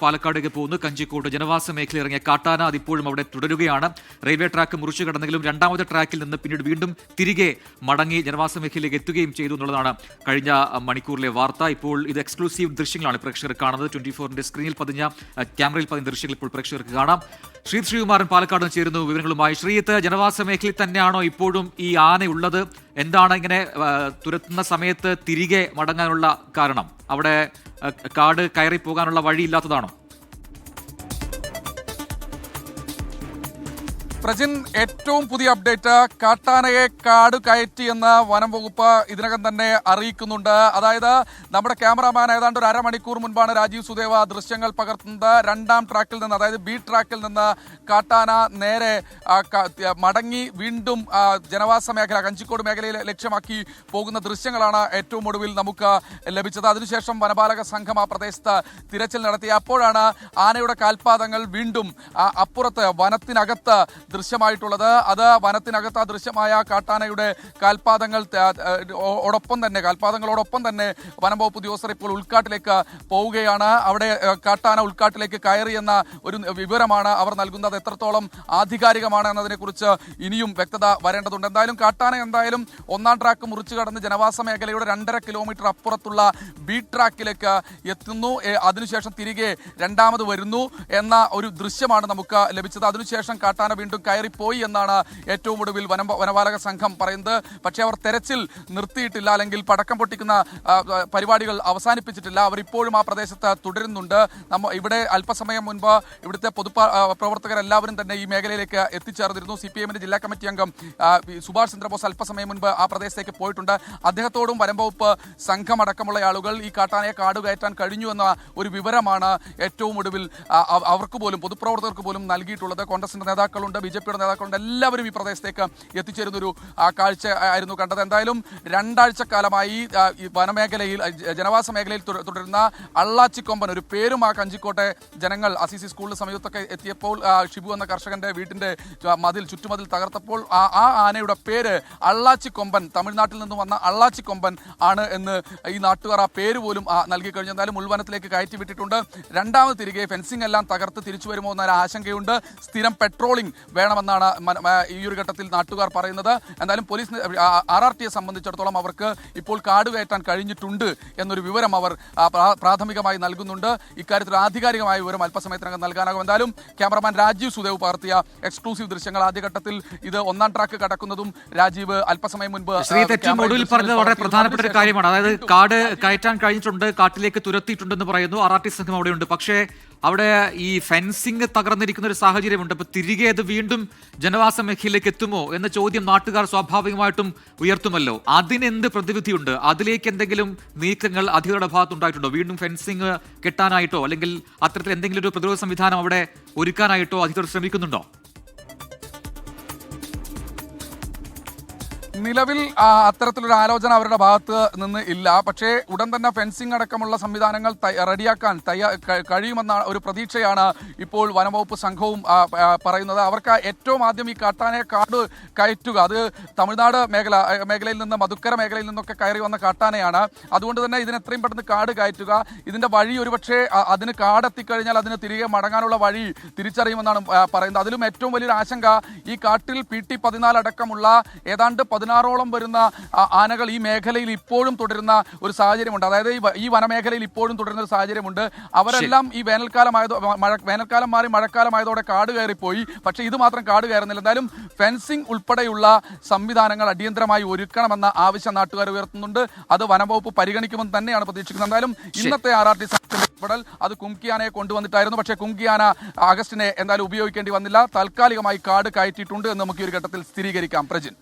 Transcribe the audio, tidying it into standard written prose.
പാലക്കാടേക്ക് പോകുന്നു. കഞ്ചിക്കോട് ജനവാസ മേഖല ഇറങ്ങിയ കാട്ടാന അതിപ്പോഴും അവിടെ തുടരുകയാണ്. റെയിൽവേ ട്രാക്ക് മുറിച്ചു കടന്നെങ്കിലും രണ്ടാമത്തെ ട്രാക്കിൽ നിന്ന് പിന്നീട് വീണ്ടും തിരികെ മടങ്ങി ജനവാസ മേഖലയിലേക്ക് എത്തുകയും ചെയ്തു എന്നുള്ളതാണ് കഴിഞ്ഞ മണിക്കൂറിലെ വാർത്ത. ഇപ്പോൾ ഇത് എക്സ്ക്ലൂസീവ് ദൃശ്യങ്ങളാണ് പ്രേക്ഷകർ കാണുന്നത്. 24-ന്റെ സ്ക്രീനിൽ പതിഞ്ഞ ക്യാമറയിൽ പതിഞ്ഞ ദൃശ്യങ്ങൾ ഇപ്പോൾ പ്രേക്ഷകർക്ക് കാണാം. ശ്രീകുമാരൻ പാലക്കാട് ചേരുന്നു വിവരങ്ങളുമായി. ശ്രീത്ത്, ജനവാസ മേഖലയിൽ തന്നെയാണോ ഇപ്പോഴും ഈ ആനയുള്ളത്? എന്താണ് ഇങ്ങനെ തുരത്തുന്ന സമയത്ത് തിരികെ മടങ്ങാനുള്ള കാരണം? അവിടെ കാട് കയറി പോകാനുള്ള വഴിയില്ലാത്തതാണോ? പ്രജിൻ, ഏറ്റവും പുതിയ അപ്ഡേറ്റ്, കാട്ടാനയെ കാട് കയറ്റിയെന്ന് വനം വകുപ്പ് ഇതിനകം തന്നെ അറിയിക്കുന്നുണ്ട്. അതായത് നമ്മുടെ ക്യാമറാമാൻ ഏതാണ്ട് ഒരു അരമണിക്കൂർ മുൻപാണ് രാജീവ് സുദേവ ദൃശ്യങ്ങൾ പകർത്തുന്നത്. രണ്ടാം ട്രാക്കിൽ നിന്ന്, അതായത് ബി ട്രാക്കിൽ നിന്ന് കാട്ടാന നേരെ മടങ്ങി വീണ്ടും ജനവാസ മേഖല കഞ്ചിക്കോട് മേഖലയിൽ ലക്ഷ്യമാക്കി പോകുന്ന ദൃശ്യങ്ങളാണ് ഏറ്റവും ഒടുവിൽ നമുക്ക് ലഭിച്ചത്. അതിനുശേഷം വനപാലക സംഘം ആ പ്രദേശത്ത് തിരച്ചിൽ നടത്തി. അപ്പോഴാണ് ആനയുടെ കാൽപാദങ്ങൾ വീണ്ടും അപ്പുറത്ത് വനത്തിനകത്ത് ദൃശ്യമായിട്ടുള്ളത്. അത് വനത്തിനകത്ത് ദൃശ്യമായ കാട്ടാനയുടെ കാൽപാദങ്ങളോടൊപ്പം തന്നെ വനം വകുപ്പ് ഉദ്യോഗസ്ഥർ ഇപ്പോൾ ഉൾക്കാട്ടിലേക്ക് പോവുകയാണ്. അവിടെ കാട്ടാന ഉൾക്കാട്ടിലേക്ക് കയറി എന്ന ഒരു വിവരമാണ് അവർ നൽകുന്നത്. എത്രത്തോളം ആധികാരികമാണ് എന്നതിനെക്കുറിച്ച് ഇനിയും വ്യക്തത വരേണ്ടതുണ്ട്. എന്തായാലും ഒന്നാം ട്രാക്ക് മുറിച്ചു കടന്ന് ജനവാസ മേഖലയുടെ 2.5 കിലോമീറ്റർ അപ്പുറത്തുള്ള ബി ട്രാക്കിലേക്ക് എത്തുന്നു. അതിനുശേഷം തിരികെ രണ്ടാമത് വരുന്നു എന്ന ഒരു ദൃശ്യമാണ് നമുക്ക് ലഭിച്ചത്. അതിനുശേഷം കാട്ടാന വീണ്ടും കയറിപ്പോയി എന്നാണ് ഏറ്റവും ഒടുവിൽ വനപാലക സംഘം പറയുന്നത്. പക്ഷേ അവർ തെരച്ചിൽ നിർത്തിയിട്ടില്ല, അല്ലെങ്കിൽ പടക്കം പൊട്ടിക്കുന്ന പരിപാടികൾ അവസാനിപ്പിച്ചിട്ടില്ല. അവർ ഇപ്പോഴും ആ പ്രദേശത്ത് തുടരുന്നുണ്ട്. ഇവിടെ അല്പസമയം മുൻപ് ഇവിടുത്തെ പൊതുപ്രവർത്തകരെല്ലാവരും തന്നെ ഈ മേഖലയിലേക്ക് എത്തിച്ചേർന്നിരുന്നു. CPM-ന്റെ ജില്ലാ കമ്മിറ്റി അംഗം സുഭാഷ് ചന്ദ്രബോസ് അല്പസമയം മുൻപ് ആ പ്രദേശത്തേക്ക് പോയിട്ടുണ്ട്. അദ്ദേഹത്തോടും വനം വകുപ്പ് സംഘമടക്കമുള്ള ആളുകൾ ഈ കാട്ടാനയെ കാട് കയറ്റാൻ കഴിഞ്ഞു എന്ന ഒരു വിവരമാണ് ഏറ്റവും ഒടുവിൽ അവർക്ക് പോലും, പൊതുപ്രവർത്തകർക്ക് പോലും നൽകിയിട്ടുള്ളത്. കോൺഗ്രസിന്റെ നേതാക്കളുണ്ട്, BJP-യുടെ നേതാക്കളുണ്ട്, എല്ലാവരും ഈ പ്രദേശത്തേക്ക് എത്തിച്ചേരുന്നൊരു കാഴ്ച ആയിരുന്നു കണ്ടത്. എന്തായാലും 2 ആഴ്ചക്കാലമായി ഈ വനമേഖലയിൽ, ജനവാസ മേഖലയിൽ തുടരുന്ന അള്ളാച്ചിക്കൊമ്പൻ, ഒരു പേരും ആ കഞ്ചിക്കോട്ടെ ജനങ്ങൾ അസിസി സ്കൂളിന് സമീപത്തൊക്കെ എത്തിയപ്പോൾ ഷിബു എന്ന കർഷകന്റെ വീട്ടിന്റെ ചുറ്റുമതിൽ തകർത്തപ്പോൾ ആ ആനയുടെ പേര് അള്ളാച്ചിക്കൊമ്പൻ, തമിഴ്നാട്ടിൽ നിന്ന് വന്ന അള്ളാച്ചിക്കൊമ്പൻ ആണ് എന്ന് ഈ നാട്ടുകാർ ആ പേര് പോലും നൽകി കഴിഞ്ഞു. എന്തായാലും ഉൾവനത്തിലേക്ക് കയറ്റി വിട്ടിട്ടുണ്ട്. രണ്ടാമത് തിരികെ ഫെൻസിംഗ് എല്ലാം തകർത്ത് തിരിച്ചു വരുമോ എന്നൊരു ആശങ്കയുണ്ട്. സ്ഥിരം പെട്രോളിംഗ് വേണമെന്നാണ് ഈ ഒരു ഘട്ടത്തിൽ നാട്ടുകാർ പറയുന്നത്. എന്തായാലും പോലീസ് RRTയെ സംബന്ധിച്ചിടത്തോളം അവർക്ക് ഇപ്പോൾ കാട് കയറ്റാൻ കഴിഞ്ഞിട്ടുണ്ട് എന്നൊരു വിവരം അവർ പ്രാഥമികമായി നൽകുന്നുണ്ട്. ഇക്കാര്യത്തിൽ ആധികാരികമായ വിവരം അല്പസമയത്തിനകം നൽകാനാകും. എന്തായാലും ക്യാമറമാൻ രാജീവ് സുദേവ് പകർത്തിയ എക്സ്ക്ലൂസീവ് ദൃശ്യങ്ങൾ, ആദ്യഘട്ടത്തിൽ ഇത് ഒന്നാം ട്രാക്ക് കടക്കുന്നതും രാജീവ് അല്പസമയം മുൻപ് ഒടുവിൽ പറഞ്ഞത് വളരെ പ്രധാനപ്പെട്ട ഒരു കാര്യമാണ്. അതായത് കാട് കയറ്റാൻ കഴിഞ്ഞിട്ടുണ്ട്, കാട്ടിലേക്ക് തുരത്തിയിട്ടുണ്ടെന്ന് പറയുന്നു. RRT സംഘം അവിടെയുണ്ട്. പക്ഷേ അവിടെ ഈ ഫെൻസിങ് തകർന്നിരിക്കുന്ന ഒരു സാഹചര്യമുണ്ട്. അപ്പൊ തിരികെ അത് വീണ്ടും ജനവാസ മേഖലയിലേക്ക് എത്തുമോ എന്ന ചോദ്യം നാട്ടുകാർ സ്വാഭാവികമായിട്ടും ഉയർത്തുമല്ലോ. അതിനെന്ത് പ്രതിവിധിയുണ്ട്? അതിലേക്ക് എന്തെങ്കിലും നീക്കങ്ങൾ അധികൃതരുടെ ഭാഗത്തുണ്ടായിട്ടുണ്ടോ? വീണ്ടും ഫെൻസിങ് കെട്ടാനായിട്ടോ അല്ലെങ്കിൽ അത്തരത്തിൽ എന്തെങ്കിലും ഒരു പ്രതിരോധ സംവിധാനം അവിടെ ഒരുക്കാനായിട്ടോ അധികൃതർ ശ്രമിക്കുന്നുണ്ടോ? നിലവിൽ അത്തരത്തിലൊരു ആലോചന അവരുടെ ഭാഗത്ത് നിന്ന് ഇല്ല. പക്ഷേ ഉടൻ തന്നെ ഫെൻസിംഗ് അടക്കമുള്ള സംവിധാനങ്ങൾ റെഡിയാക്കാൻ കഴിയുമെന്ന ഒരു പ്രതീക്ഷയാണ് ഇപ്പോൾ വനംവകുപ്പ് സംഘവും പറയുന്നത്. അവർക്ക് ഏറ്റവും ആദ്യം ഈ കാട്ടാനയെ കാട് കയറ്റുക, അത് തമിഴ്നാട് മേഖലയിൽ നിന്ന്, മധുക്കര മേഖലയിൽ നിന്നൊക്കെ കയറി വന്ന കാട്ടാനയാണ്. അതുകൊണ്ട് തന്നെ ഇതിന് എത്രയും പെട്ടെന്ന് കാട് കയറ്റുക, ഇതിന്റെ വഴി ഒരുപക്ഷെ അതിന് കാടെത്തിക്കഴിഞ്ഞാൽ അതിന് തിരികെ മടങ്ങാനുള്ള വഴി തിരിച്ചറിയുമെന്നാണ് പറയുന്നത്. അതിലും ഏറ്റവും വലിയൊരു ആശങ്ക, ഈ കാട്ടിൽ PT-14 അടക്കമുള്ള ഏതാണ്ട് 16ഓളം വരുന്ന ആനകൾ ഈ മേഖലയിൽ ഇപ്പോഴും തുടരുന്ന ഒരു സാഹചര്യമുണ്ട്. അതായത് ഈ വനമേഖലയിൽ ഇപ്പോഴും തുടരുന്ന ഒരു സാഹചര്യമുണ്ട്. അവരെല്ലാം ഈ വേനൽക്കാലം മാറി മഴക്കാലമായതോടെ കാട് കയറിപ്പോയി. പക്ഷേ ഇത് മാത്രം കാട് കയറുന്നില്ല. എന്തായാലും ഫെൻസിംഗ് ഉൾപ്പെടെയുള്ള സംവിധാനങ്ങൾ അടിയന്തരമായി ഒരുക്കണമെന്ന ആവശ്യം നാട്ടുകാർ ഉയർത്തുന്നുണ്ട്. അത് വനംവകുപ്പ് പരിഗണിക്കുമെന്ന് തന്നെയാണ് പ്രതീക്ഷിക്കുന്നത്. എന്തായാലും ഇന്നത്തെ RRT ഇടപെടൽ അത് കുംകിയാനയെ കൊണ്ടുവന്നിട്ടായിരുന്നു. പക്ഷേ കുംകിയാന അഗസ്റ്റിനെ എന്തായാലും ഉപയോഗിക്കേണ്ടി വന്നില്ല. താൽക്കാലികമായി കാട് കയറ്റിയിട്ടുണ്ട് എന്ന് നമുക്ക് ഈ ഒരു ഘട്ടത്തിൽ സ്ഥിരീകരിക്കാം. പ്രജിൻ.